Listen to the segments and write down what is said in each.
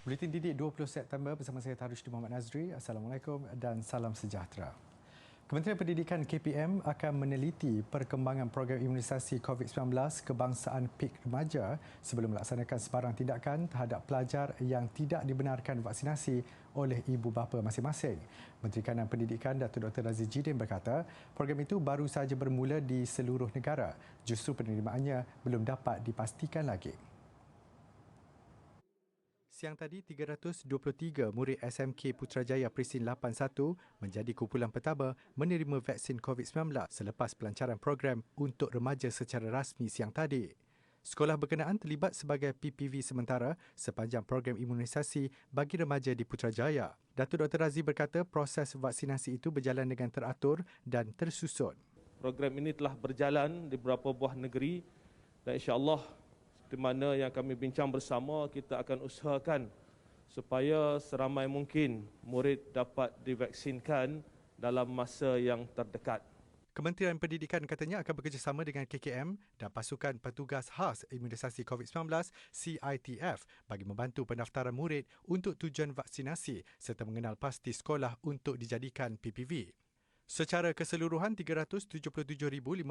Buletin Didik 20 September bersama saya Tarushdi Muhammad Nazri. Assalamualaikum dan salam sejahtera. Kementerian Pendidikan KPM akan meneliti perkembangan program imunisasi COVID-19 kebangsaan PIK remaja sebelum melaksanakan sebarang tindakan terhadap pelajar yang tidak dibenarkan vaksinasi oleh ibu bapa masing-masing. Menteri Kanan Pendidikan Datuk Dr. Razzie Jidin berkata, program itu baru sahaja bermula di seluruh negara. Justru penerimaannya belum dapat dipastikan lagi. Siang tadi, 323 murid SMK Putrajaya Presin 81 menjadi kumpulan pertama menerima vaksin COVID-19 selepas pelancaran program untuk remaja secara rasmi siang tadi. Sekolah berkenaan terlibat sebagai PPV sementara sepanjang program imunisasi bagi remaja di Putrajaya. Datuk Dr. Razzie berkata proses vaksinasi itu berjalan dengan teratur dan tersusun. Program ini telah berjalan di beberapa buah negeri dan insya-Allah di mana yang kami bincang bersama, kita akan usahakan supaya seramai mungkin murid dapat divaksinkan dalam masa yang terdekat. Kementerian Pendidikan katanya akan bekerjasama dengan KKM dan pasukan petugas khas imunisasi COVID-19 CITF bagi membantu pendaftaran murid untuk tujuan vaksinasi serta mengenal pasti sekolah untuk dijadikan PPV. Secara keseluruhan, 377,591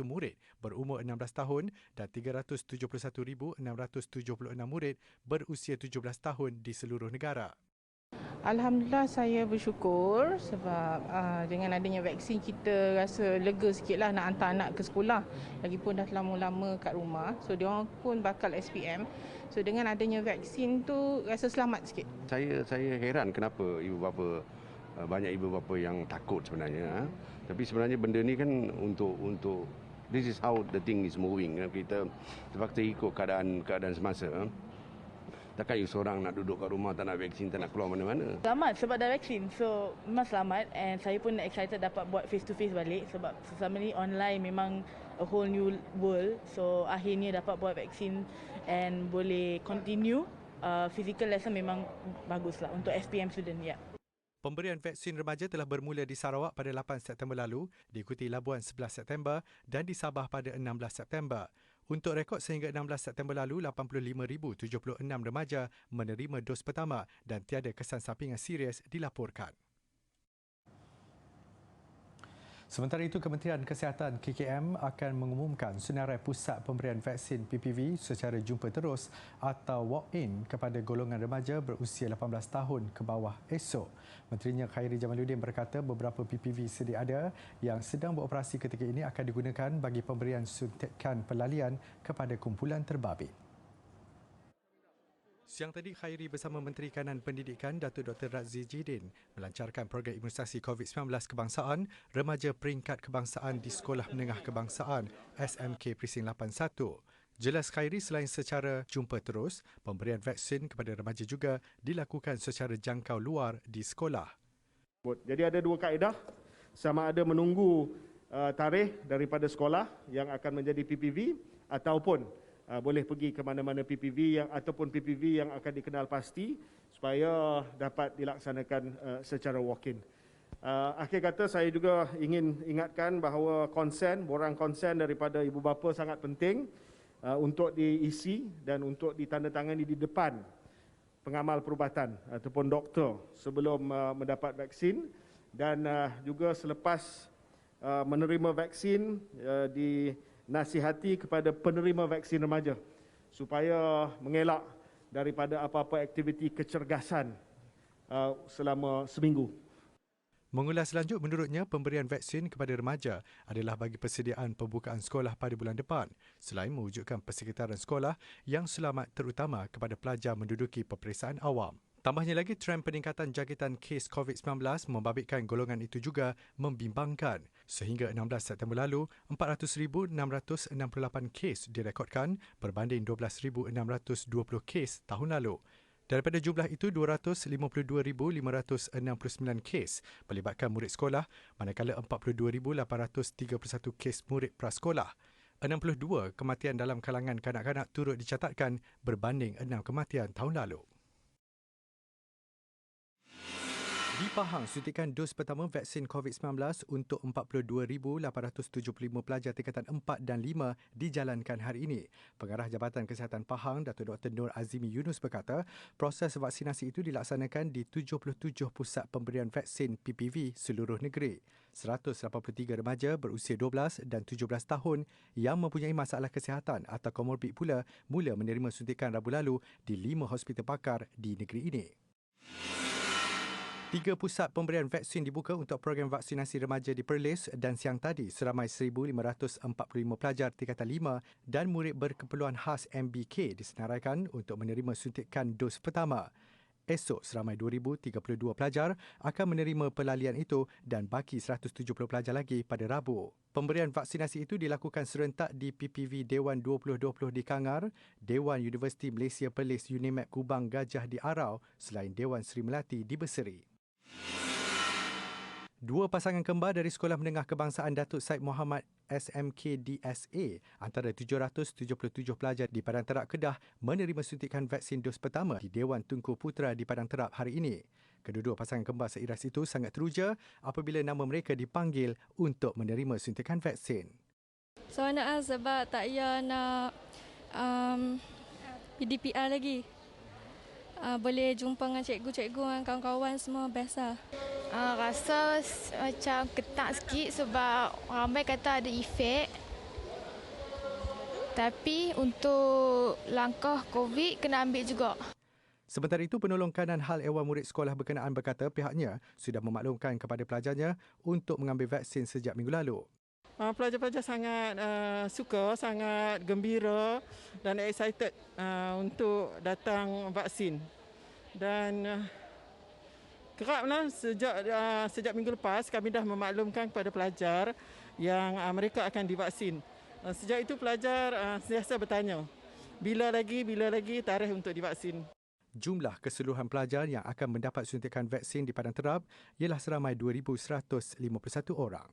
murid berumur 16 tahun dan 371,676 murid berusia 17 tahun di seluruh negara. Alhamdulillah, saya bersyukur sebab dengan adanya vaksin kita rasa lega sikitlah nak hantar anak ke sekolah. Lagipun dah lama-lama kat rumah, so diorang pun bakal SPM. So dengan adanya vaksin tu rasa selamat sikit. Saya heran kenapa ibu bapa banyak ibu bapa yang takut sebenarnya. Tapi sebenarnya benda ni kan untuk this is how the thing is moving. Kita terpaksa ikut keadaan semasa. Takkan you seorang nak duduk kat rumah tak nak vaksin, tak nak keluar mana-mana. Selamat sebab dah vaksin. So memang selamat and saya pun excited dapat buat face to face balik sebab selama ni online memang a whole new world. So akhirnya dapat buat vaksin and boleh continue physical lesson memang baguslah untuk SPM student ya. Pemberian vaksin remaja telah bermula di Sarawak pada 8 September lalu, diikuti Labuan 11 September dan di Sabah pada 16 September. Untuk rekod sehingga 16 September lalu, 85,076 remaja menerima dos pertama dan tiada kesan sampingan serius dilaporkan. Sementara itu, Kementerian Kesihatan KKM akan mengumumkan senarai pusat pemberian vaksin PPV secara jumpa terus atau walk-in kepada golongan remaja berusia 18 tahun ke bawah esok. Menterinya Khairi Jamaluddin berkata beberapa PPV sedia ada yang sedang beroperasi ketika ini akan digunakan bagi pemberian suntikan pelalian kepada kumpulan terbabit. Siang tadi, Khairi bersama Menteri Kanan Pendidikan Datuk Dr. Razzie Jidin melancarkan program imunisasi COVID-19 kebangsaan remaja peringkat kebangsaan di Sekolah Menengah Kebangsaan SMK Presin 81. Jelas Khairi, selain secara jumpa terus, pemberian vaksin kepada remaja juga dilakukan secara jangkau luar di sekolah. Jadi ada dua kaedah, sama ada menunggu tarikh daripada sekolah yang akan menjadi PPV ataupun boleh pergi ke mana-mana PPV ataupun PPV yang akan dikenal pasti supaya dapat dilaksanakan secara walk-in. Akhir kata, saya juga ingin ingatkan bahawa borang konsen daripada ibu bapa sangat penting untuk diisi dan untuk ditandatangani di depan pengamal perubatan ataupun doktor sebelum mendapat vaksin dan juga selepas menerima vaksin dinasihati kepada penerima vaksin remaja supaya mengelak daripada apa-apa aktiviti kecergasan selama seminggu. Mengulas lanjut, menurutnya pemberian vaksin kepada remaja adalah bagi persediaan pembukaan sekolah pada bulan depan selain mewujudkan persekitaran sekolah yang selamat terutama kepada pelajar menduduki peperiksaan awam. Tambahnya lagi, trend peningkatan jangkitan kes COVID-19 membabitkan golongan itu juga membimbangkan. Sehingga 16 September lalu, 400,668 kes direkodkan berbanding 12,620 kes tahun lalu. Daripada jumlah itu, 252,569 kes melibatkan murid sekolah, manakala 42,831 kes murid prasekolah. 62 kematian dalam kalangan kanak-kanak turut dicatatkan berbanding 6 kematian tahun lalu. Di Pahang, suntikan dos pertama vaksin COVID-19 untuk 42,875 pelajar tingkatan 4 dan 5 dijalankan hari ini. Pengarah Jabatan Kesihatan Pahang, Datuk Dr. Nur Azimi Yunus berkata, proses vaksinasi itu dilaksanakan di 77 pusat pemberian vaksin PPV seluruh negeri. 183 remaja berusia 12 dan 17 tahun yang mempunyai masalah kesihatan atau komorbid pula mula menerima suntikan Rabu lalu di 5 hospital pakar di negeri ini. 3 pusat pemberian vaksin dibuka untuk program vaksinasi remaja di Perlis dan siang tadi seramai 1,545 pelajar tingkatan 5 dan murid berkeperluan khas MBK disenaraikan untuk menerima suntikan dos pertama. Esok seramai 2,032 pelajar akan menerima pelalian itu dan baki 170 pelajar lagi pada Rabu. Pemberian vaksinasi itu dilakukan serentak di PPV Dewan 2020 di Kangar, Dewan Universiti Malaysia Perlis UNIMAP Kubang Gajah di Arau selain Dewan Seri Melati di Berseri. 2 pasangan kembar dari Sekolah Menengah Kebangsaan Datuk Said Muhammad SMK DSA antara 777 pelajar di Padang Terap Kedah menerima suntikan vaksin dos pertama di Dewan Tunku Putra di Padang Terap hari ini. Kedua-dua pasangan kembar seiras itu sangat teruja apabila nama mereka dipanggil untuk menerima suntikan vaksin. Seronok sebab tak payah nak PDPR lagi. Boleh jumpa dengan cikgu-cikgu dan kawan-kawan semua best lah. Rasa macam ketat sikit sebab ramai kata ada efek. Tapi untuk langkah COVID kena ambil juga. Sementara itu, penolong kanan hal ehwal murid sekolah berkenaan berkata pihaknya sudah memaklumkan kepada pelajarnya untuk mengambil vaksin sejak minggu lalu. Pelajar-pelajar sangat suka, sangat gembira dan excited untuk datang vaksin. Dan keraplah sejak minggu lepas kami dah memaklumkan kepada pelajar yang mereka akan divaksin. Sejak itu pelajar sentiasa bertanya, bila lagi tarikh untuk divaksin. Jumlah keseluruhan pelajar yang akan mendapat suntikan vaksin di Padang Terap ialah seramai 2,151 orang.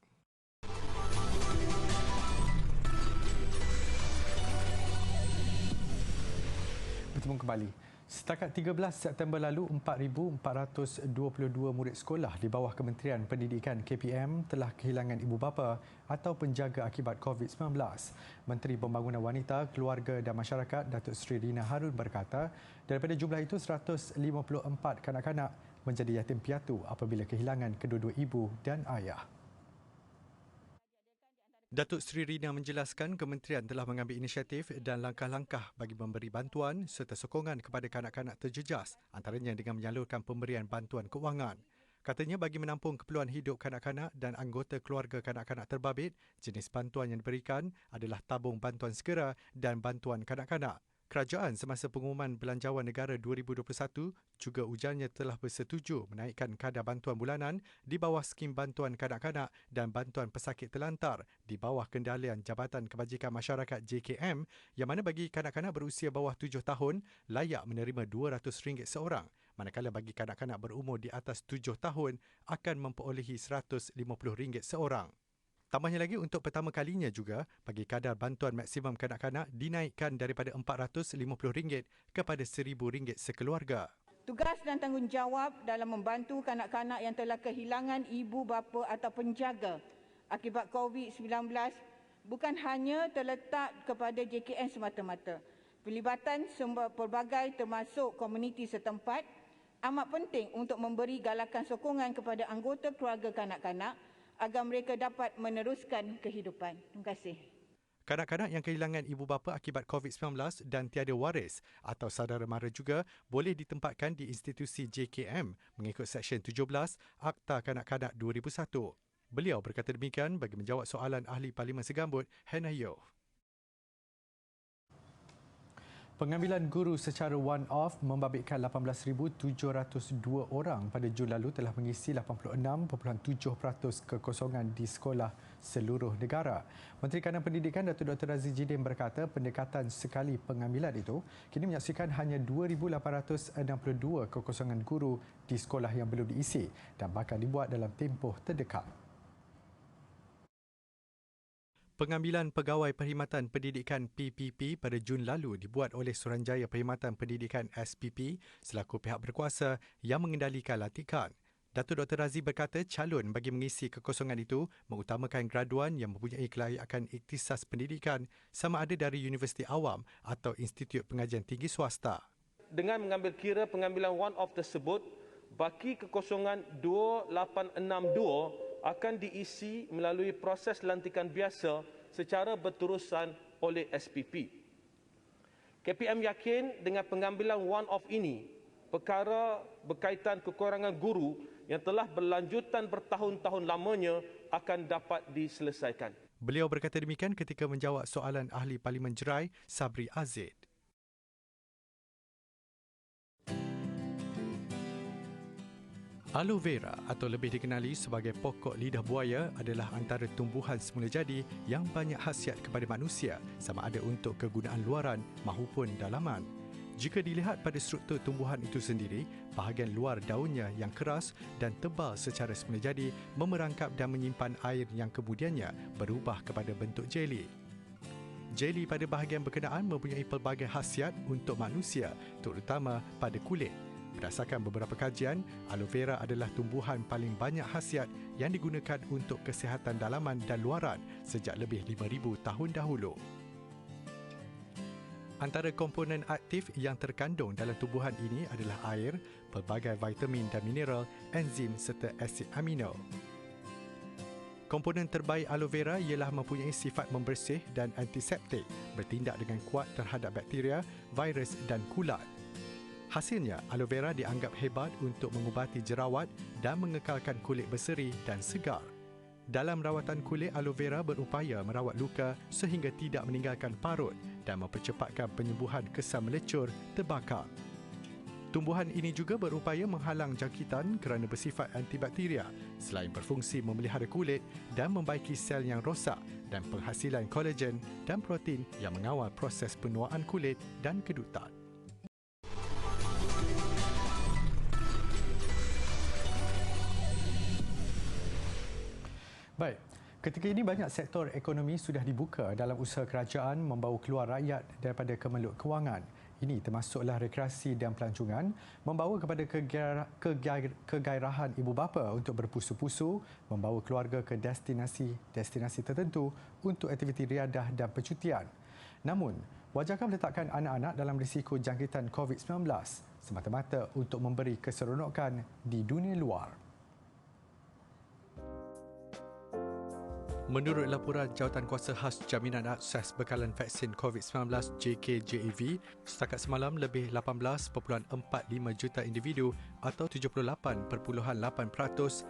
Bertemu kembali. Setakat 13 September lalu, 4,422 murid sekolah di bawah Kementerian Pendidikan KPM telah kehilangan ibu bapa atau penjaga akibat COVID-19. Menteri Pembangunan Wanita, Keluarga dan Masyarakat Datuk Seri Rina Harun berkata, daripada jumlah itu 154 kanak-kanak menjadi yatim piatu apabila kehilangan kedua-dua ibu dan ayah. Datuk Seri Rina menjelaskan kementerian telah mengambil inisiatif dan langkah-langkah bagi memberi bantuan serta sokongan kepada kanak-kanak terjejas antaranya dengan menyalurkan pemberian bantuan kewangan. Katanya bagi menampung keperluan hidup kanak-kanak dan anggota keluarga kanak-kanak terbabit, jenis bantuan yang diberikan adalah tabung bantuan segera dan bantuan kanak-kanak. Kerajaan semasa pengumuman Belanjawan Negara 2021 juga ujarnya telah bersetuju menaikkan kadar bantuan bulanan di bawah skim bantuan kanak-kanak dan bantuan pesakit terlantar di bawah kendalian Jabatan Kebajikan Masyarakat JKM yang mana bagi kanak-kanak berusia bawah 7 tahun layak menerima RM200 seorang, manakala bagi kanak-kanak berumur di atas 7 tahun akan memperolehi RM150 seorang. Tambahnya lagi, untuk pertama kalinya juga, bagi kadar bantuan maksimum kanak-kanak dinaikkan daripada RM450 kepada RM1,000 sekeluarga. Tugas dan tanggungjawab dalam membantu kanak-kanak yang telah kehilangan ibu bapa atau penjaga akibat COVID-19 bukan hanya terletak kepada JKN semata-mata. Pelibatan pelbagai termasuk komuniti setempat amat penting untuk memberi galakan sokongan kepada anggota keluarga kanak-kanak agar mereka dapat meneruskan kehidupan. Terima kasih. Kanak-kanak yang kehilangan ibu bapa akibat COVID-19 dan tiada waris atau saudara mara juga boleh ditempatkan di institusi JKM mengikut Seksyen 17 Akta Kanak-Kanak 2001. Beliau berkata demikian bagi menjawab soalan Ahli Parlimen Segambut, Hannah Yeoh. Pengambilan guru secara one-off membabitkan 18,702 orang pada Jun lalu telah mengisi 86.7% kekosongan di sekolah seluruh negara. Menteri Kanan Pendidikan Datuk Dr. Razzie Jidin berkata pendekatan sekali pengambilan itu kini menyaksikan hanya 2,862 kekosongan guru di sekolah yang belum diisi dan bakal dibuat dalam tempoh terdekat. Pengambilan Pegawai Perkhidmatan Pendidikan PPP pada Jun lalu dibuat oleh Suruhanjaya Perkhidmatan Pendidikan SPP selaku pihak berkuasa yang mengendalikan latihan. Datuk Dr. Razi berkata calon bagi mengisi kekosongan itu mengutamakan graduan yang mempunyai kelayakan ikhtisas pendidikan sama ada dari universiti awam atau institut pengajian tinggi swasta. Dengan mengambil kira pengambilan one-off tersebut, baki kekosongan 2862 akan diisi melalui proses lantikan biasa secara berterusan oleh SPP. KPM yakin dengan pengambilan one-off ini, perkara berkaitan kekurangan guru yang telah berlanjutan bertahun-tahun lamanya akan dapat diselesaikan. Beliau berkata demikian ketika menjawab soalan Ahli Parlimen Jerai, Sabri Azid. Aloe vera atau lebih dikenali sebagai pokok lidah buaya adalah antara tumbuhan semula jadi yang banyak khasiat kepada manusia sama ada untuk kegunaan luaran maupun dalaman. Jika dilihat pada struktur tumbuhan itu sendiri, bahagian luar daunnya yang keras dan tebal secara semula jadi memerangkap dan menyimpan air yang kemudiannya berubah kepada bentuk jeli. Jeli pada bahagian berkenaan mempunyai pelbagai khasiat untuk manusia, terutama pada kulit. Berdasarkan beberapa kajian, aloe vera adalah tumbuhan paling banyak khasiat yang digunakan untuk kesihatan dalaman dan luaran sejak lebih 5,000 tahun dahulu. Antara komponen aktif yang terkandung dalam tumbuhan ini adalah air, pelbagai vitamin dan mineral, enzim serta asid amino. Komponen terbaik aloe vera ialah mempunyai sifat membersih dan antiseptik, bertindak dengan kuat terhadap bakteria, virus dan kulat. Hasilnya, aloe vera dianggap hebat untuk mengubati jerawat dan mengekalkan kulit berseri dan segar. Dalam rawatan kulit, aloe vera berupaya merawat luka sehingga tidak meninggalkan parut dan mempercepatkan penyembuhan kesan melecur terbakar. Tumbuhan ini juga berupaya menghalang jangkitan kerana bersifat antibakteria selain berfungsi memelihara kulit dan membaiki sel yang rosak dan penghasilan kolagen dan protein yang mengawal proses penuaan kulit dan kedutan. Baik, ketika ini banyak sektor ekonomi sudah dibuka dalam usaha kerajaan membawa keluar rakyat daripada kemeluk kewangan. Ini termasuklah rekreasi dan pelancongan, membawa kepada kegairahan ibu bapa untuk berpusu-pusu, membawa keluarga ke destinasi tertentu untuk aktiviti riadah dan percutian. Namun, wajarkah meletakkan anak-anak dalam risiko jangkitan COVID-19 semata-mata untuk memberi keseronokan di dunia luar? Menurut laporan Jawatankuasa Khas Jaminan Akses Bekalan Vaksin COVID-19 JKJAV, setakat semalam lebih 18.45 juta individu atau 78.8%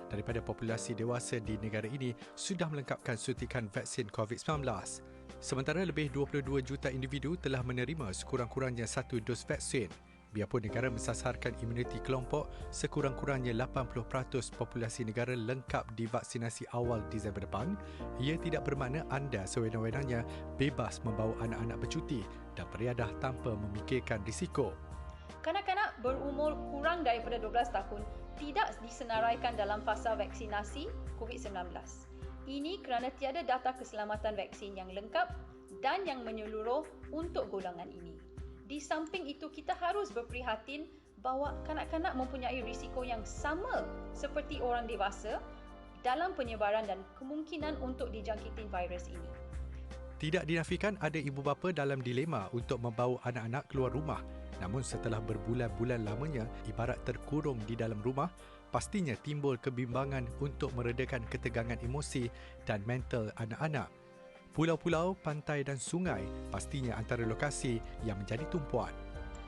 daripada populasi dewasa di negara ini sudah melengkapkan suntikan vaksin COVID-19. Sementara lebih 22 juta individu telah menerima sekurang-kurangnya satu dos vaksin. Biarpun negara mensasarkan imuniti kelompok, sekurang-kurangnya 80% populasi negara lengkap divaksinasi awal Disember depan, ia tidak bermakna anda sewenang-wenangnya bebas membawa anak-anak bercuti dan beriadah tanpa memikirkan risiko. Kanak-kanak berumur kurang daripada 12 tahun tidak disenaraikan dalam fasa vaksinasi COVID-19. Ini kerana tiada data keselamatan vaksin yang lengkap dan yang menyeluruh untuk golongan ini. Di samping itu, kita harus berprihatin bahawa kanak-kanak mempunyai risiko yang sama seperti orang dewasa dalam penyebaran dan kemungkinan untuk dijangkiti virus ini. Tidak dinafikan ada ibu bapa dalam dilema untuk membawa anak-anak keluar rumah. Namun setelah berbulan-bulan lamanya ibarat terkurung di dalam rumah, pastinya timbul kebimbangan untuk meredakan ketegangan emosi dan mental anak-anak. Pulau-pulau, pantai dan sungai pastinya antara lokasi yang menjadi tumpuan.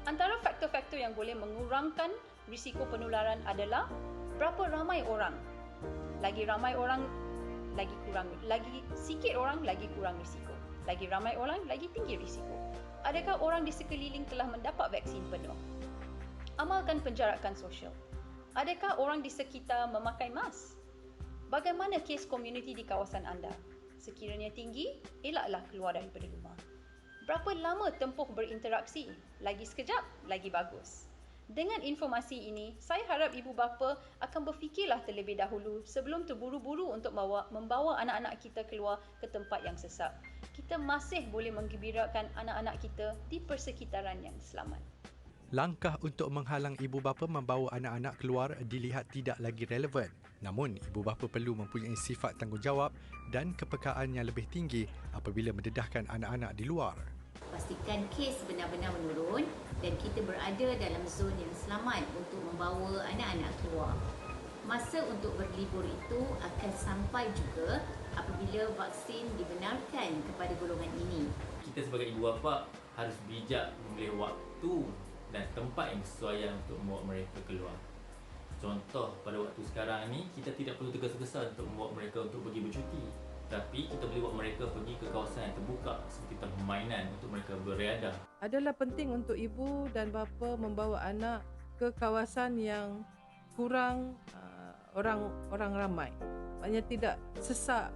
Antara faktor-faktor yang boleh mengurangkan risiko penularan adalah berapa ramai orang. Lagi ramai orang, lagi sikit orang, lagi kurang risiko. Lagi ramai orang, lagi tinggi risiko. Adakah orang di sekeliling telah mendapat vaksin penuh? Amalkan penjarakan sosial. Adakah orang di sekitar memakai mask? Bagaimana kes komuniti di kawasan anda? Sekiranya tinggi, elaklah keluar daripada rumah. Berapa lama tempoh berinteraksi? Lagi sekejap, lagi bagus. Dengan informasi ini, saya harap ibu bapa akan berfikirlah terlebih dahulu sebelum terburu-buru untuk membawa anak-anak kita keluar ke tempat yang sesak. Kita masih boleh menggembirakan anak-anak kita di persekitaran yang selamat. Langkah untuk menghalang ibu bapa membawa anak-anak keluar dilihat tidak lagi relevan. Namun, ibu bapa perlu mempunyai sifat tanggungjawab dan kepekaan yang lebih tinggi apabila mendedahkan anak-anak di luar. Pastikan kes benar-benar menurun dan kita berada dalam zon yang selamat untuk membawa anak-anak keluar. Masa untuk berlibur itu akan sampai juga apabila vaksin dibenarkan kepada golongan ini. Kita sebagai ibu bapa harus bijak memilih waktu dan tempat yang bersesuaian untuk membawa mereka keluar. Contoh, pada waktu sekarang ni, kita tidak perlu tergesa-gesa untuk membawa mereka untuk pergi bercuti. Tapi kita boleh bawa mereka pergi ke kawasan yang terbuka seperti taman permainan untuk mereka beriadah. Adalah penting untuk ibu dan bapa membawa anak ke kawasan yang kurang orang ramai. Maknanya tidak sesak,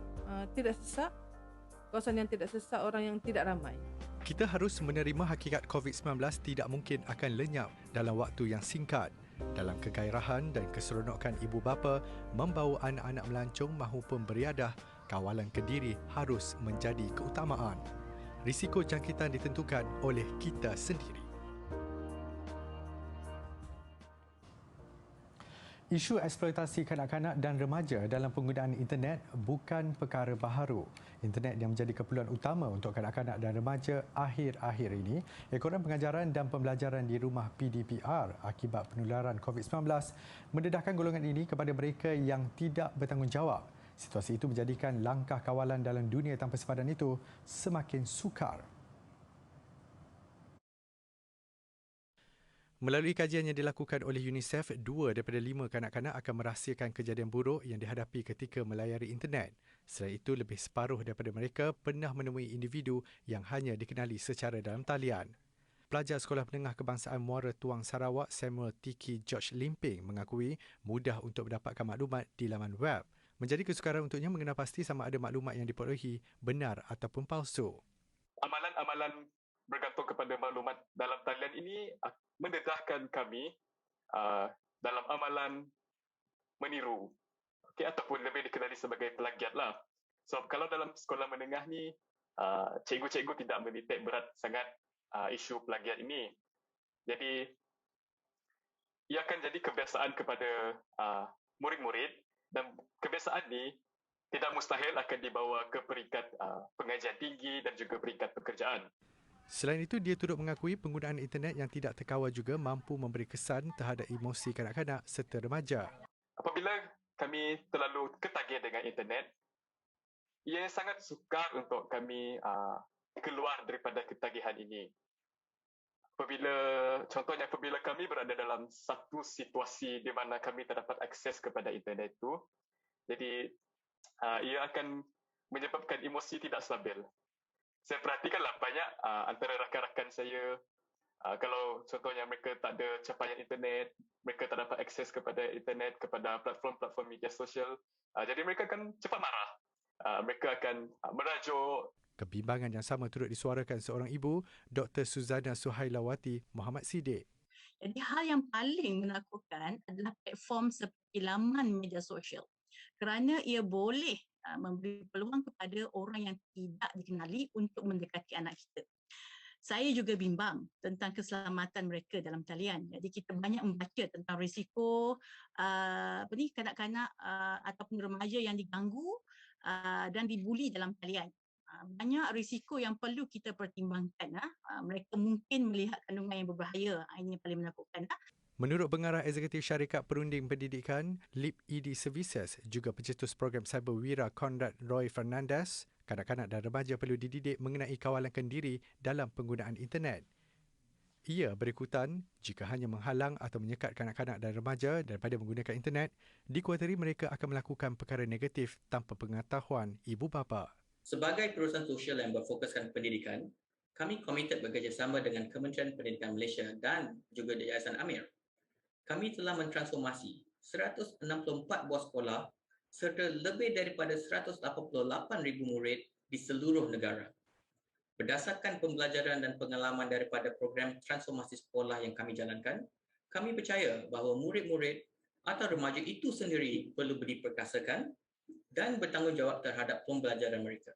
kawasan yang tidak sesak, orang yang tidak ramai. Kita harus menerima hakikat COVID-19 tidak mungkin akan lenyap dalam waktu yang singkat. Dalam kegairahan dan keseronokan ibu bapa membawa anak-anak melancong maupun beriadah, kawalan kediri harus menjadi keutamaan. Risiko jangkitan ditentukan oleh kita sendiri. Isu eksploitasi kanak-kanak dan remaja dalam penggunaan internet bukan perkara baharu. Internet yang menjadi keperluan utama untuk kanak-kanak dan remaja akhir-akhir ini, ekoran pengajaran dan pembelajaran di rumah PDPR akibat penularan COVID-19 mendedahkan golongan ini kepada mereka yang tidak bertanggungjawab. Situasi itu menjadikan langkah kawalan dalam dunia tanpa sepadan itu semakin sukar. Melalui kajian yang dilakukan oleh UNICEF, 2 daripada 5 kanak-kanak akan merahsiakan kejadian buruk yang dihadapi ketika melayari internet. Selain itu, lebih separuh daripada mereka pernah menemui individu yang hanya dikenali secara dalam talian. Pelajar Sekolah Menengah Kebangsaan Muara Tuang Sarawak, Samuel Tiki George Limping mengakui mudah untuk mendapatkan maklumat di laman web. Menjadi kesukaran untuknya mengenal pasti sama ada maklumat yang diperolehi benar ataupun palsu. Amalan-amalan bergantung kepada maklumat dalam talian ini mendedahkan kami dalam amalan meniru, ataupun lebih dikenali sebagai plagiat lah. So kalau dalam sekolah menengah ni, cikgu-cikgu tidak menitik berat sangat isu plagiat ini. Jadi ia akan jadi kebiasaan kepada murid-murid, dan kebiasaan ni tidak mustahil akan dibawa ke peringkat pengajian tinggi dan juga peringkat pekerjaan. Selain itu, dia turut mengakui penggunaan internet yang tidak terkawal juga mampu memberi kesan terhadap emosi kanak-kanak serta remaja. Apabila kami terlalu ketagih dengan internet, ia sangat sukar untuk kami keluar daripada ketagihan ini. Contohnya apabila kami berada dalam satu situasi di mana kami terdapat akses kepada internet itu, jadi ia akan menyebabkan emosi tidak stabil. Saya perhatikanlah banyak antara rakan-rakan saya, kalau contohnya mereka tak ada capaian internet, mereka tak dapat akses kepada internet, kepada platform-platform media sosial, jadi mereka akan cepat marah. Mereka akan merajuk. Kebimbangan yang sama turut disuarakan seorang ibu, Dr. Suzana Suhailawati Muhammad Siddiq. Jadi hal yang paling menakutkan adalah platform seperti laman media sosial, kerana ia boleh memberi peluang kepada orang yang tidak dikenali untuk mendekati anak kita. Saya juga bimbang tentang keselamatan mereka dalam talian. Jadi kita banyak membaca tentang risiko kanak-kanak ataupun remaja yang diganggu dan dibuli dalam talian. Banyak risiko yang perlu kita pertimbangkan. Mereka mungkin melihat kandungan yang berbahaya. Ini yang paling menakutkan. Menurut pengarah eksekutif syarikat perunding pendidikan LIP ED Services, juga pencetus program Cyber Wira Conrad Roy Fernandez, kanak-kanak dan remaja perlu dididik mengenai kawalan kendiri dalam penggunaan internet. Ia berikutan jika hanya menghalang atau menyekat kanak-kanak dan remaja daripada menggunakan internet, dikuatiri mereka akan melakukan perkara negatif tanpa pengetahuan ibu bapa. Sebagai perusahaan sosial yang berfokuskan pendidikan, kami komited bekerjasama dengan Kementerian Pendidikan Malaysia dan juga Yayasan Amir. Kami telah mentransformasi 164 buah sekolah serta lebih daripada 188,000 murid di seluruh negara. Berdasarkan pembelajaran dan pengalaman daripada program transformasi sekolah yang kami jalankan, kami percaya bahawa murid-murid atau remaja itu sendiri perlu diperkasakan dan bertanggungjawab terhadap pembelajaran mereka.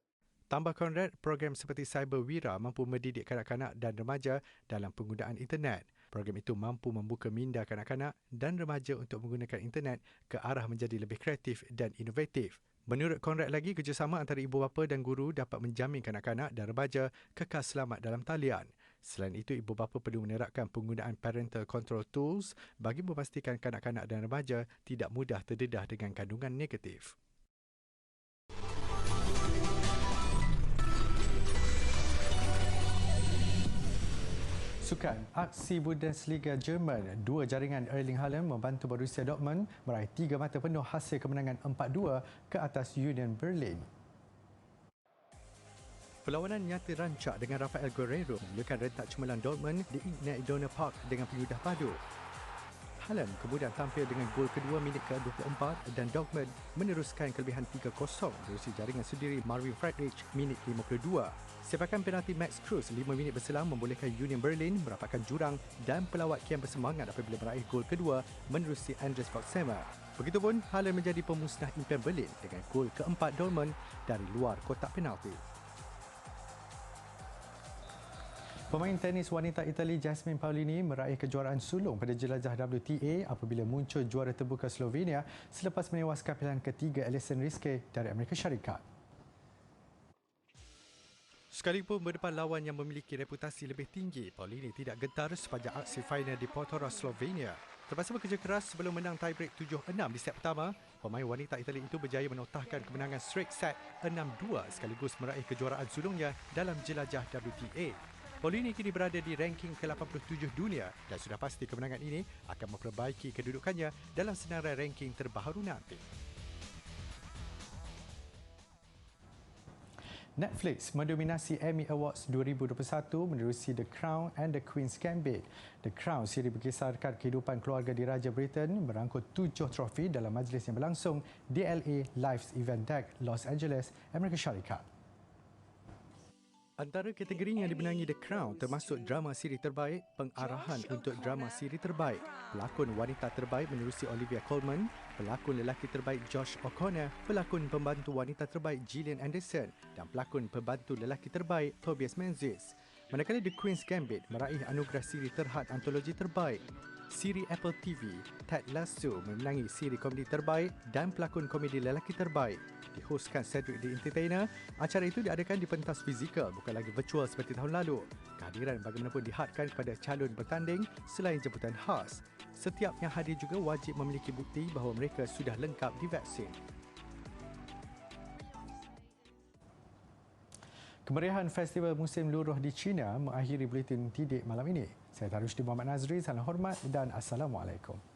Tambah Conrad, program seperti Cyber Wira mampu mendidik kanak-kanak dan remaja dalam penggunaan internet. Program itu mampu membuka minda kanak-kanak dan remaja untuk menggunakan internet ke arah menjadi lebih kreatif dan inovatif. Menurut Conrad lagi, kerjasama antara ibu bapa dan guru dapat menjamin kanak-kanak dan remaja kekal selamat dalam talian. Selain itu, ibu bapa perlu menerapkan penggunaan parental control tools bagi memastikan kanak-kanak dan remaja tidak mudah terdedah dengan kandungan negatif. Sukan, aksi Bundesliga Jerman, dua jaringan Erling Haaland membantu Borussia Dortmund meraih 3 mata penuh hasil kemenangan 4-2 ke atas Union Berlin. Perlawanan nyata rancak dengan Rafael Guerreiro memulakan rentak cemerlang Dortmund di Ignite Iduna Park dengan penyudah padu. Haaland kemudian tampil dengan gol kedua minit ke-24 dan Dortmund meneruskan kelebihan 3-0 menerusi jaringan sendiri Marvin Friedrich minit 52. Sepakan penalti Max Kruse 5 minit berselang membolehkan Union Berlin merapatkan jurang dan pelawat kian bersemangat apabila meraih gol kedua menerusi Andres Voxema. Begitupun, Haaland menjadi pemusnah impian Berlin dengan gol keempat Dortmund dari luar kotak penalti. Pemain tenis wanita Itali Jasmine Paolini meraih kejuaraan sulung pada jelajah WTA apabila muncul juara terbuka Slovenia selepas menewaskan pilihan ketiga Alison Riske dari Amerika Syarikat. Sekalipun berdepan lawan yang memiliki reputasi lebih tinggi, Paolini tidak gentar sepanjang aksi final di Portora, Slovenia. Terpaksa bekerja keras sebelum menang tiebreak 7-6 di set pertama, pemain wanita Itali itu berjaya menotahkan kemenangan straight set 6-2 sekaligus meraih kejuaraan sulungnya dalam jelajah WTA. Paolini kini berada di ranking ke-87 dunia dan sudah pasti kemenangan ini akan memperbaiki kedudukannya dalam senarai ranking terbaru nanti. Netflix mendominasi Emmy Awards 2021 menerusi The Crown and The Queen's Gambit. The Crown, siri berkisarkan kehidupan keluarga diraja Britain, merangkut 7 trofi dalam majlis yang berlangsung di LA Live's Event Deck, Los Angeles, Amerika Syarikat. Antara kategori yang dimenangi The Crown termasuk drama siri terbaik, pengarahan untuk drama siri terbaik, pelakon wanita terbaik menerusi Olivia Colman, pelakon lelaki terbaik Josh O'Connor, pelakon pembantu wanita terbaik Gillian Anderson dan pelakon pembantu lelaki terbaik Tobias Menzies. Manakala The Queen's Gambit meraih anugerah siri terhad antologi terbaik. Siri Apple TV, Ted Lasso memenangi siri komedi terbaik dan pelakon komedi lelaki terbaik. Dihostkan Cedric the Entertainer, acara itu diadakan di pentas fizikal bukan lagi virtual seperti tahun lalu. Kehadiran bagaimanapun dihadkan kepada calon bertanding selain jemputan khas. Setiap yang hadir juga wajib memiliki bukti bahawa mereka sudah lengkap divaksin. Kemeriahan Festival Musim Luruh di China mengakhiri buletin Tidik malam ini. Saya Tarusdi Muhammad Nazri, salam hormat dan Assalamualaikum.